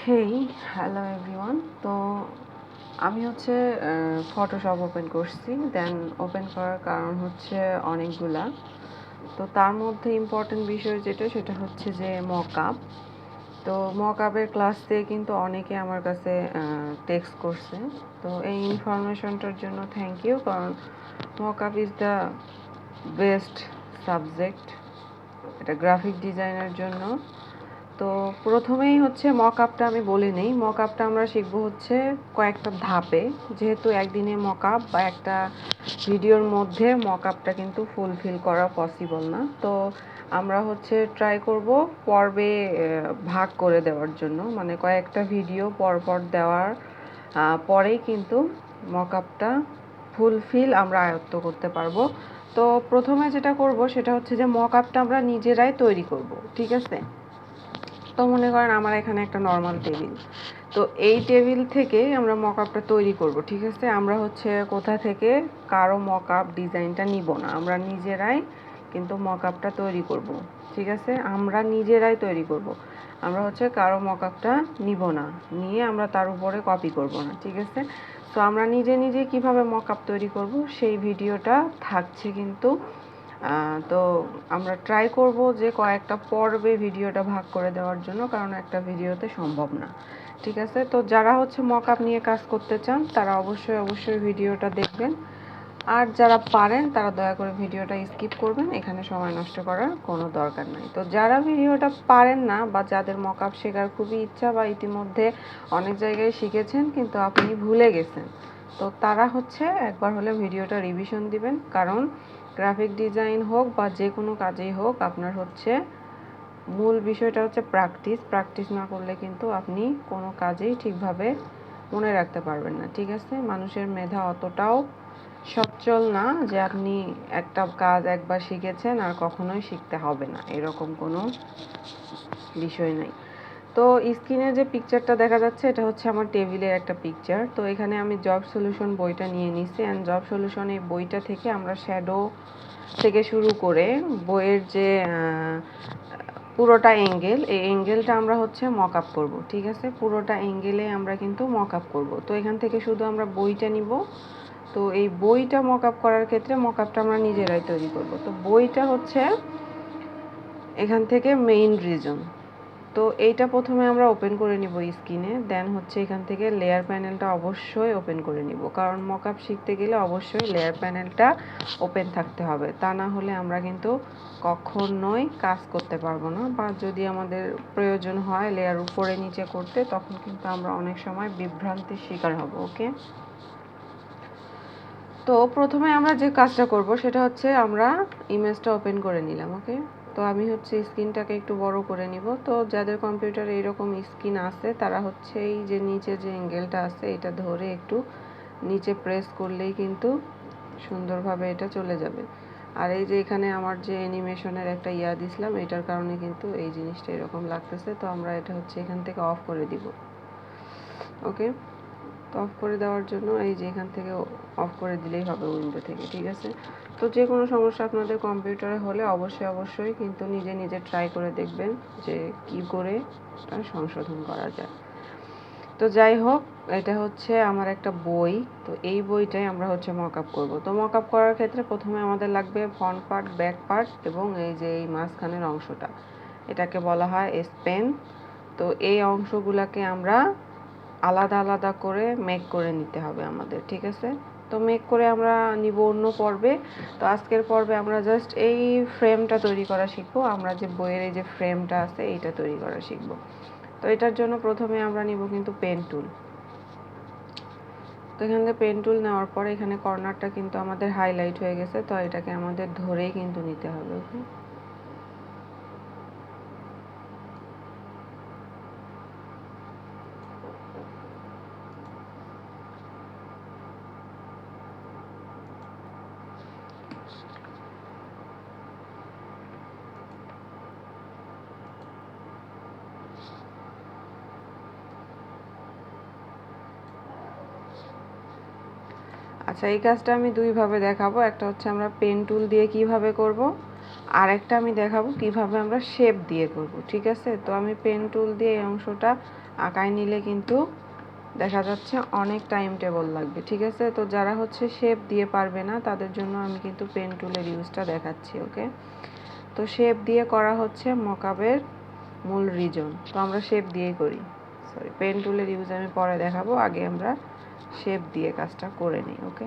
Hey hello everyone. তো আমি হচ্ছে ফটোশপ ওপেন করছি। দেন ওপেন করার কারণ হচ্ছে অনেকগুলা। তো তার মধ্যে ইম্পর্টেন্ট বিষয় যেটা সেটা হচ্ছে যে মকআপ। তো মকআপের ক্লাস থেকে কিন্তু অনেকে আমার কাছে টেক্সট করছে। তো এই ইনফরমেশনটার জন্য থ্যাংক ইউ, কারণ mockup is the best subject এটা গ্রাফিক ডিজাইনের জন্য। তো প্রথমেই হচ্ছে মকআপটা আমি বলে নেই। মকআপটা আমরা শিখবো হচ্ছে কয়েকটা ধাপে, যেহেতু একদিনে মকআপ বা একটা ভিডিওর মধ্যে মকআপটা কিন্তু ফুলফিল করা পসিবল না। তো আমরা হচ্ছে ট্রাই করব পর্বে ভাগ করে দেওয়ার জন্য, মানে কয়েকটা ভিডিও পরপর দেওয়ার পরেই কিন্তু মকআপটা ফুলফিল আমরা আয়ত্ত করতে পারবো। তো প্রথমে যেটা করব সেটা হচ্ছে যে মকআপটা আমরা নিজেরাই তৈরি করব, ঠিক আছে? তো মনে করেন আমার এখানে একটা নর্মাল টেবিল, তো এই টেবিল থেকে আমরা মকআপটা তৈরি করব, ঠিক আছে? আমরা হচ্ছে কোথা থেকে কারো মকআপ ডিজাইনটা নিব না, আমরা নিজেরাই কিন্তু মকআপটা তৈরি করব, ঠিক আছে? আমরা নিজেরাই তৈরি করব, আমরা হচ্ছে কারো মকআপটা নিব না, নিয়ে আমরা তার উপরে কপি করব না, ঠিক আছে? তো আমরা নিজে নিজে কিভাবে মকআপ তৈরি করব সেই ভিডিওটা থাকছে কিন্তু। তো আমরা ট্রাই করব যে কয়েকটা পর্বে ভিডিওটা ভাগ করে দেওয়ার জন্য, কারণ একটা ভিডিওতে সম্ভব না, ঠিক আছে? তো যারা হচ্ছে মকআপ নিয়ে কাজ করতে চান তারা অবশ্যই ভিডিওটা দেখবেন, আর যারা পারেন তারা দয়া করে ভিডিওটা স্কিপ করবেন, এখানে সময় নষ্ট করার কোনো দরকার নাই। তো যারা ভিডিওটা পারেন না বা যাদের মকআপ শেখার খুবই ইচ্ছা বা ইতিমধ্যে অনেক জায়গায় শিখেছেন কিন্তু আপনি ভুলে গেছেন, তো তারা হচ্ছে একবার হলে ভিডিওটা রিভিশন দিবেন, কারণ গ্রাফিক ডিজাইন হোক বা যে কোনো কাজেই হোক আপনার হচ্ছে মূল বিষয়টা হচ্ছে প্র্যাকটিস না করলে কিন্তু আপনি কোনো কাজেই ঠিকভাবে মনে রাখতে পারবেন না, ঠিক আছে? মানুষের মেধা অতটাও সচ্ছল না যে আপনি একটা কাজ একবার শিখেছেন আর কখনোই শিখতে হবে না, এরকম কোনো বিষয় নাই। তো স্ক্রিনে যে পিকচারটা দেখা যাচ্ছে এটা হচ্ছে আমার টেবিলের একটা পিকচার। তো এখানে আমি জব সলিউশন বইটা নিয়ে নিছি, অ্যান্ড জব সলিউশন এই বইটা থেকে আমরা শ্যাডো থেকে শুরু করে বইয়ের যে পুরোটা অ্যাঙ্গেল, এই অ্যাঙ্গেলটা আমরা হচ্ছে মকআপ করব, ঠিক আছে? পুরোটা অ্যাঙ্গেলে আমরা কিন্তু মকআপ করব। তো এখান থেকে শুধু আমরা বইটা নিব। তো এই বইটা মকআপ করার ক্ষেত্রে মকআপটা আমরা নিজেরাই তৈরি করব। তো বইটা হচ্ছে এখান থেকে মেইন রিজন। তো এইটা প্রথমে আমরা ওপেন করে নিব স্ক্রিনে, দেন হচ্ছে এখান থেকে লেয়ার প্যানেলটা অবশ্যই ওপেন করে নিব, কারণ মকআপ শিখতে গেলে অবশ্যই লেয়ার প্যানেলটা ওপেন থাকতে হবে, তা না হলে আমরা কিন্তু কখনোই কাজ করতে পারবো না, বা যদি আমাদের প্রয়োজন হয় লেয়ার উপরে নিচে করতে তখন কিন্তু আমরা অনেক সময় বিভ্রান্তির শিকার হব। ওকে, তো প্রথমে আমরা যে কাজটা করব সেটা হচ্ছে আমরা ইমেজটা ওপেন করে নিলাম। ওকে, তো আমি হচ্ছে স্ক্রিনটাকে একটু বড় করে নিব। তো যাদের কম্পিউটারে এইরকম স্ক্রিন আছে তারা হচ্ছে এই যে নিচে যে অ্যাঙ্গেলটা আছে এটা ধরে একটু নিচে প্রেস করলেই কিন্তু সুন্দরভাবে এটা চলে যাবে। আর এই যে এখানে আমার যে অ্যানিমেশনের একটা দিছিলাম, এটার কারণে কিন্তু এই জিনিসটা এরকম লাগতেছে। তো আমরা এটা হচ্ছে এখান থেকে অফ করে দিব। ওকে, তো অফ করে দেওয়ার জন্য এই যে এখান থেকে অফ করে দিলেই হবে উইন্ডো থেকে, ঠিক আছে? তো যে কোনো সমস্যা আপনাদের কম্পিউটারে হলে অবশ্যই কিন্তু নিজে নিজে ট্রাই করে দেখবেন যে কি করে এটা সংশোধন করা যায়। তো যাই হোক, এটা হচ্ছে আমার একটা বই। তো এই বইটাই আমরা হচ্ছে মকআপ করব। তো মকআপ করার ক্ষেত্রে প্রথমে আমাদের লাগবে ফ্রন্ট পার্ট, ব্যাক পার্ট এবং এই যে এই মাঝখানের অংশটা, এটাকে বলা হয় স্পেন। তো এই অংশগুলোকে আমরা আলাদা আলাদা করে মেক করে নিতে হবে আমাদের, ঠিক আছে? তো মেক করে আমরা নিব অন্য পর্বে। তো আজকের পর্বে আমরা জাস্ট এই ফ্রেমটা তৈরি করা শিখবো, আমরা যে বইয়ের এই যে ফ্রেমটা আছে এইটা তৈরি করা শিখবো। তো এটার জন্য প্রথমে আমরা নিব কিন্তু পেন টুল। তো এখান থেকে পেন টুল নেওয়ার পরে এখানে কর্নারটা কিন্তু আমাদের হাইলাইট হয়ে গেছে, তো এটাকে আমাদের ধরেই কিন্তু নিতে হবে। ওকে, আচ্ছা, এই কাজটা আমি দুইভাবে দেখাবো। একটা হচ্ছে আমরা পেন টুল দিয়ে কিভাবে করব, আরেকটা আমি দেখাবো কিভাবে আমরা শেপ দিয়ে করব, ঠিক আছে। তো আমি পেন টুল দিয়ে এই অংশটা আঁকায় নিলে কিন্তু দেখা যাচ্ছে অনেক টাইম টেবল লাগবে, ঠিক আছে। তো যারা হচ্ছে শেপ দিয়ে পারবে না তাদের জন্য আমি কিন্তু পেন টুলের ইউজটা দেখাচ্ছি, ওকে। তো শেপ দিয়ে করা হচ্ছে মকআপের মূল রিজন, তো আমরা শেপ দিয়েই করি। সরি, পেন টুলের ইউজ আমি পরে দেখাবো, আগে আমরা শেপ দিয়ে কাজটা করে নিই, ওকে।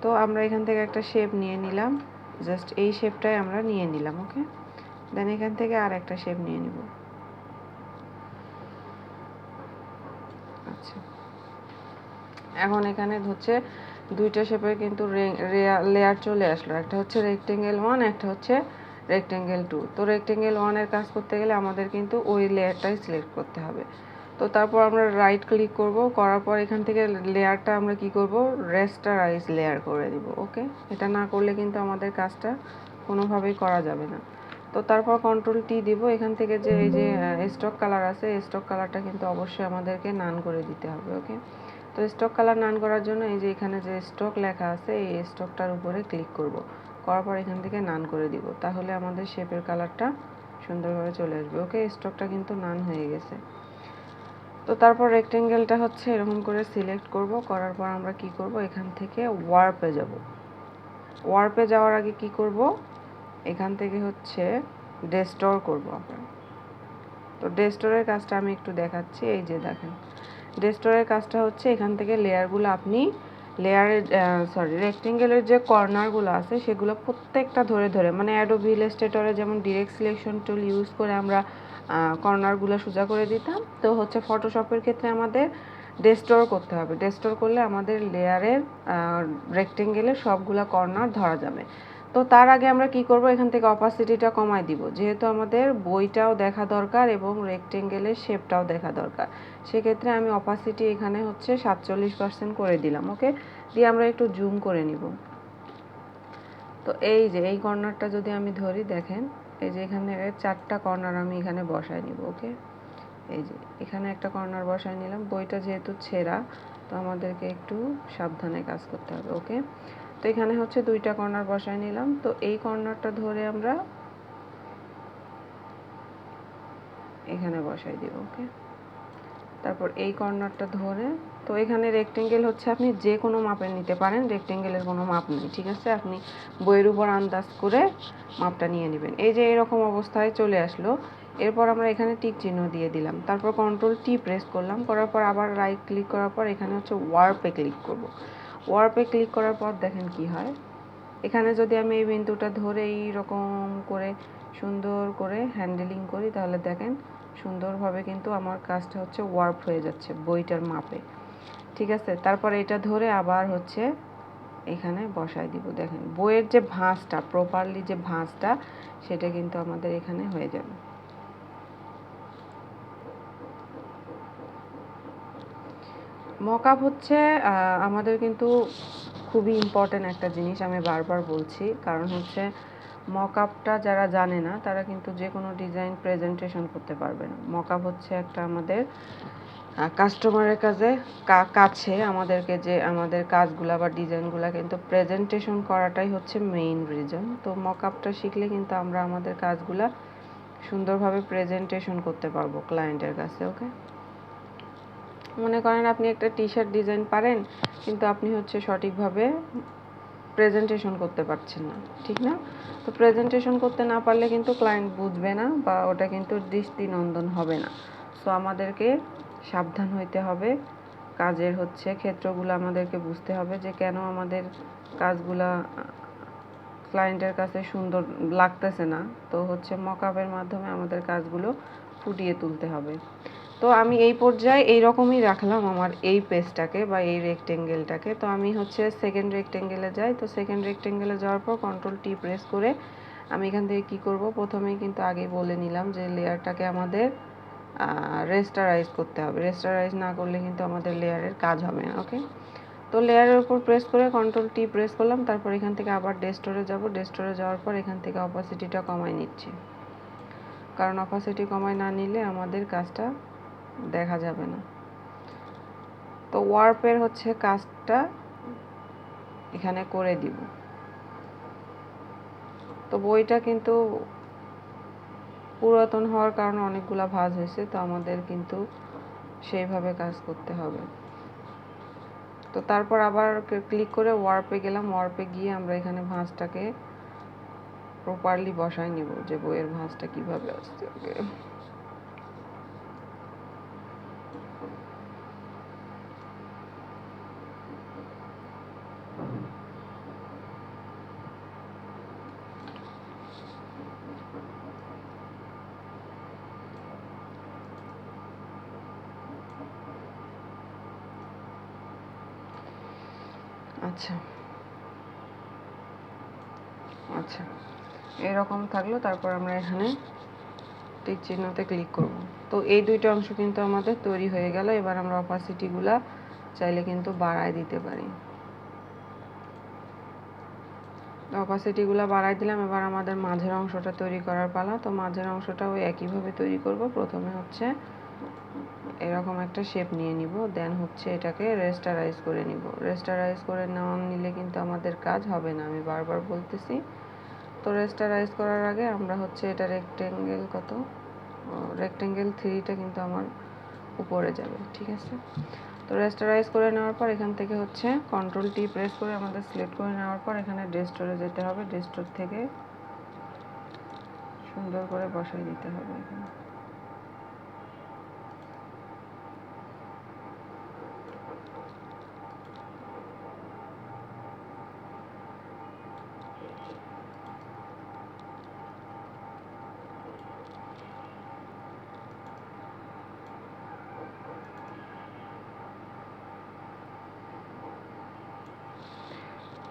তো আমরা এখান থেকে একটা শেপ নিয়ে নিলাম, জাস্ট এই শেপটাই আমরা নিয়ে নিলাম, ওকে। দেন এখান থেকে আর একটা শেপ নিয়ে নিব। আচ্ছা, এখন এখানে হচ্ছে দুইটা শেপের কিন্তু লেয়ার চলে আসলো, একটা হচ্ছে রেক্টেঙ্গেল 1, একটা হচ্ছে রেক্টেঙ্গেল 2। তো রেক্টেঙ্গেল 1 এর কাজ করতে গেলে আমাদের কিন্তু ওই লেয়ারটাই সিলেক্ট করতে হবে। তো তারপর আমরা রাইট ক্লিক করব, করার পর এখান থেকে লেয়ারটা আমরা কি করব, রেস্টারাইজ লেয়ার করে দিব, ওকে। এটা না করলে কিন্তু আমাদের কাজটা কোনোভাবেই করা যাবে না। তো তারপর কন্ট্রোল টি দিব, এখান থেকে যে এই যে স্টক কালার আছে, স্টক কালারটা কিন্তু অবশ্যই আমাদেরকে নান করে দিতে হবে, ওকে। তো স্টক কালার নান করার জন্য এই যে এখানে যে স্টক লেখা আছে এই স্টকটার উপরে ক্লিক করব, করার পর এখান থেকে নান করে দিব, তাহলে আমাদের শেপের কালারটা সুন্দরভাবে চলে আসবে, ওকে। স্টকটা কিন্তু নান হয়ে গেছে। তো তারপর রেক্টেঙ্গেলটা হচ্ছে এরকম করে সিলেক্ট করব, করার পর আমরা কি করব, এখান থেকে ওয়ার্পে যাব। ওয়ার্পে যাওয়ার আগে কি করব, এখান থেকে হচ্ছে ডেস্টোর করব আমরা। তো ডেস্টোরের কাজটা আমি একটু দেখাচ্ছি, এই যে দেখেন ডেস্টোরের কাজটা হচ্ছে এখান থেকে লেয়ারগুলো আপনি লেয়ারের রেক্টেঙ্গেলের যে কর্নারগুলো আছে সেগুলো প্রত্যেকটা ধরে ধরে, মানে অ্যাডোবি ইলাস্ট্রেটরে যেমন ডিরেক্ট সিলেকশন টুল ইউজ করে আমরা কর্নারগুলো সোজা করে দিতাম, তো হচ্ছে ফটোশপের ক্ষেত্রে আমাদের ডেস্টোর করতে হবে। ডেস্টোর করলে আমাদের লেয়ারের রেক্টেঙ্গেলের সবগুলা কর্নার ধরা যাবে। তো তার আগে আমরা কি করব, এখান থেকে অপাসিটিটা কমাই দিব, যেহেতু আমাদের বইটাও দেখা দরকার এবং রেক্টেঙ্গেলের শেপটাও দেখা দরকার। সেক্ষেত্রে আমি অপাসিটি এখানে হচ্ছে 47% করে দিলাম, ওকে। দিয়ে আমরা একটু জুম করে নিব। তো এই যে এই কর্নারটা যদি আমি ধরি, দেখেন এই যে এখানে 4টা কর্নার আমি এখানে বসায় নিব, ওকে। এই যে এখানে একটা কর্নার বসায় নিলাম, বইটা যেহেতু ছেঁড়া তো আমাদেরকে একটু সাবধানে কাজ করতে হবে, ওকে। তো এখানে হচ্ছে 2টা কর্নার বসায় নিলাম, তো এই কর্নারটা ধরে আমরা এখানে বসাই দিব, ওকে। তারপর এই কর্নারটা ধরে, তো এখানে রেক্টেঙ্গেল হচ্ছে আপনি যে কোনো মাপের নিতে পারেন, রেক্টেঙ্গেলের কোনো মাপ নেই, ঠিক আছে। আপনি বইয়ের উপর আন্দাজ করে মাপটা নিয়ে নেবেন। এই যে এরকম অবস্থায় চলে আসলো, এরপর আমরা এখানে টিক চিহ্ন দিয়ে দিলাম, তারপর কন্ট্রোল টি প্রেস করলাম, করার পর আবার রাইট ক্লিক করার পর এখানে হচ্ছে ওয়ার্পে ক্লিক করব। ওয়ার্পে ক্লিক করার পর দেখেন কি হয়, এখানে যদি আমি এই বিন্দুটা ধরে এইরকম করে সুন্দর করে হ্যান্ডেলিং করি, তাহলে দেখেন সুন্দরভাবে কিন্তু আমার কাজটা হচ্ছে ওয়ার্প হয়ে যাচ্ছে বইটার মাপে, ঠিক আছে। তারপর এটা ধরে আবার হচ্ছে এখানে বসায় দিব, দেখেন বইয়ের যে ভাঁজটা, প্রপারলি যে ভাঁজটা সেটা কিন্তু আমাদের এখানে হয়ে যাবে। মকআপ হচ্ছে আমাদের কিন্তু খুবই ইম্পর্ট্যান্ট একটা জিনিস, আমি বারবার বলছি, কারণ হচ্ছে মকআপটা যারা জানে না তারা কিন্তু যে কোনো ডিজাইন প্রেজেন্টেশন করতে পারবে না। মকআপ হচ্ছে একটা আমাদের কাস্টমারের কাছে আমাদেরকে যে আমাদের কাজগুলা বা ডিজাইনগুলা কিন্তু প্রেজেন্টেশন করাটাই হচ্ছে মেইন রিজন। তো মকআপটা শিখলে কিন্তু আমরা আমাদের কাজগুলা সুন্দরভাবে প্রেজেন্টেশন করতে পারবো ক্লায়েন্টের কাছে, ওকে। মনে করেন আপনি একটা টি শার্ট ডিজাইন পারেন, কিন্তু আপনি হচ্ছে সঠিকভাবে প্রেজেন্টেশন করতে পারছেন না, ঠিক না? তো প্রেজেন্টেশন করতে না পারলে কিন্তু ক্লায়েন্ট বুঝবে না বা ওটা কিন্তু দৃষ্টিনন্দন হবে না। সো আমাদেরকে সাবধান হইতে হবে, কাজের হচ্ছে ক্ষেত্রগুলো আমাদেরকে বুঝতে হবে যে কেন আমাদের কাজগুলা ক্লায়েন্টের কাছে সুন্দর লাগতেছে না। তো হচ্ছে মকআপের মাধ্যমে আমাদের কাজগুলো ফুটিয়ে তুলতে হবে। তো আমি এই পর্যায়ে এইরকমই রাখলাম আমার এই পেজটাকে বা এই রেক্টেঙ্গেলটাকে। তো আমি হচ্ছে সেকেন্ড রেক্টেঙ্গেলে যাই। তো সেকেন্ড রেক্টেঙ্গেলে যাওয়ার পর কন্ট্রোল টি প্রেস করে আমি এখান থেকে কি করব, প্রথমেই কিন্তু আগেই বলে নিলাম যে লেয়ারটাকে আমাদের রেস্টারাইজ করতে হবে। রেস্টারাইজ না করলে কিন্তু আমাদের লেয়ারের কাজ হবে না, ওকে। তো লেয়ারের উপর প্রেস করে কন্ট্রোল টি প্রেস করলাম, তারপর এখান থেকে আবার ডেস্টোরে যাব। ডেস্টোরে যাওয়ার পর এখান থেকে অপাসিটিটা কমাই নিচ্ছি, কারণ অপাসিটি কমায় না নিলে আমাদের কাজটা দেখা যাবে না। তো ওয়ার্পের হচ্ছে কাজটা এখানে করে দিব। তো বইটা কিন্তু পুরাতন হওয়ার কারণে অনেকগুলা ভাঁজ হয়েছে, তো আমাদের কিন্তু সেইভাবে কাজ করতে হবে। তো তারপর আবার ক্লিক করে ওয়ার্পে গেলাম, ওয়ার্পে গিয়ে আমরা এখানে ভাঁজটাকে প্রপারলি বসায় নিব, যে বইয়ের ভাঁজটা কিভাবে আসছে। ওকে, আচ্ছা আচ্ছা, এরকম থাকলো। তারপর আমরা এখানে টিক চিহ্নতে ক্লিক করব। তো এই দুইটা অংশ কিন্তু আমাদের তৈরি হয়ে গেল। এবার আমরা অপাসিটিগুলা চাইলে কিন্তু বাড়ায় দিতে পারি। অপাসিটিগুলো বাড়াই দিলাম। এবার আমাদের মাঝের অংশটা তৈরি করার পালা। তো মাঝের অংশটা ওই একইভাবে তৈরি করব। প্রথমে হচ্ছে এরকম একটা শেপ নিয়ে নিব, দেন হচ্ছে এটাকে রেস্টারাইজ করে নিব। রেস্টারাইজ করে নিলে কিন্তু আমাদের কাজ হবে না, আমি বারবার বলতেছি। তো রেস্টারাইজ করার আগে আমরা হচ্ছে এটা রেক্টেঙ্গেল রেক্টেঙ্গেল 3টা কিন্তু আমার উপরে যাবে, ঠিক আছে। তো রেস্টারাইজ করে নেওয়ার পর এখান থেকে হচ্ছে কন্ট্রোল টি প্রেস করে আমাদের সিলেক্ট করে নেওয়ার পর এখানে ডেস্টোরে যেতে হবে। ডেস্টোর থেকে সুন্দর করে বসাই দিতে হবে এখানে।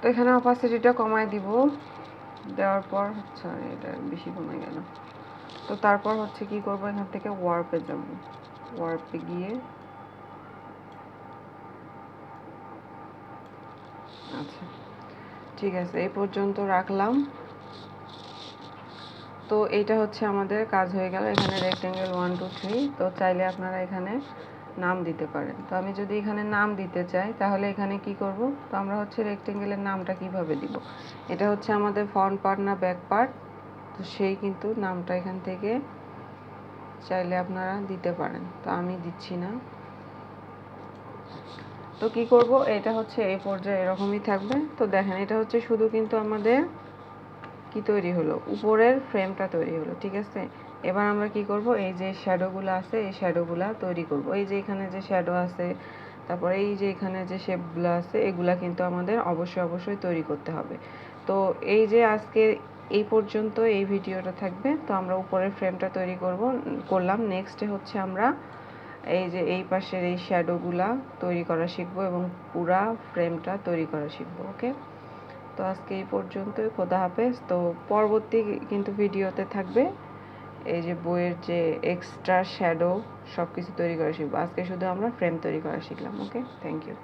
তো এখানে অপাসিটিটা কমায় দিব, দেওয়ার পর সরি এটা বেশি কমে গেল। তো তারপর হচ্ছে কি করব, এখান থেকে ওয়ার্পে যাব। ওয়ার্পে গিয়ে আচ্ছা ঠিক আছে, এই পর্যন্ত রাখলাম। তো এইটা হচ্ছে আমাদের কাজ হয়ে গেল। এখানে রেক্টেঙ্গেল 1 2 3। তো চাইলে আপনারা এখানে নাম দিতে পারেন। তো আমি যদি এখানে নাম দিতে চাই তাহলে এখানে কি করব, তো আমরা হচ্ছে রেক্টেঙ্গেলের নামটা কিভাবে দিব, এটা হচ্ছে আমাদের ফ্রন্ট পার্ট না ব্যাক পার্ট, তো সেই কিন্তু নামটা এখান থেকে চাইলে আপনারা দিতে পারেন। তো আমি দিচ্ছি না। তো কি করব, এটা হচ্ছে এই পর্যায়ে এরকমই থাকবে। তো দেখেন এটা হচ্ছে শুধু কিন্তু আমাদের কি তৈরি হলো, উপরের ফ্রেমটা তৈরি হলো, ঠিক আছে। এবার আমরা কি করব, এই যে শ্যাডোগুলো আছে এই শ্যাডোগুলো তৈরি করব। এই যে এখানে যে শ্যাডো আছে, তারপরে এই যে এখানে যে শেপগুলো আছে, এগুলা কিন্তু আমাদের অবশ্যই তৈরি করতে হবে। তো এই যে আজকে এই পর্যন্ত এই ভিডিওটা থাকবে। তো আমরা উপরের ফ্রেমটা তৈরি করলাম। নেক্সটে হচ্ছে আমরা এই যে এই পাশের এই শ্যাডোগুলা তৈরি করা শিখবো এবং পুরা ফ্রেমটা তৈরি করা শিখবো। ওকে, তো আজকে এই পর্যন্তই। খোদা হাফেজ। তো পরবর্তী কিন্তু ভিডিওতে থাকবে এই যে বইয়ের যে এক্সট্রা শ্যাডো সব কিছু তৈরি করা শিখবো। আজকে শুধু আমরা ফ্রেম তৈরি করা শিখলাম। ওকে, থ্যাংক ইউ।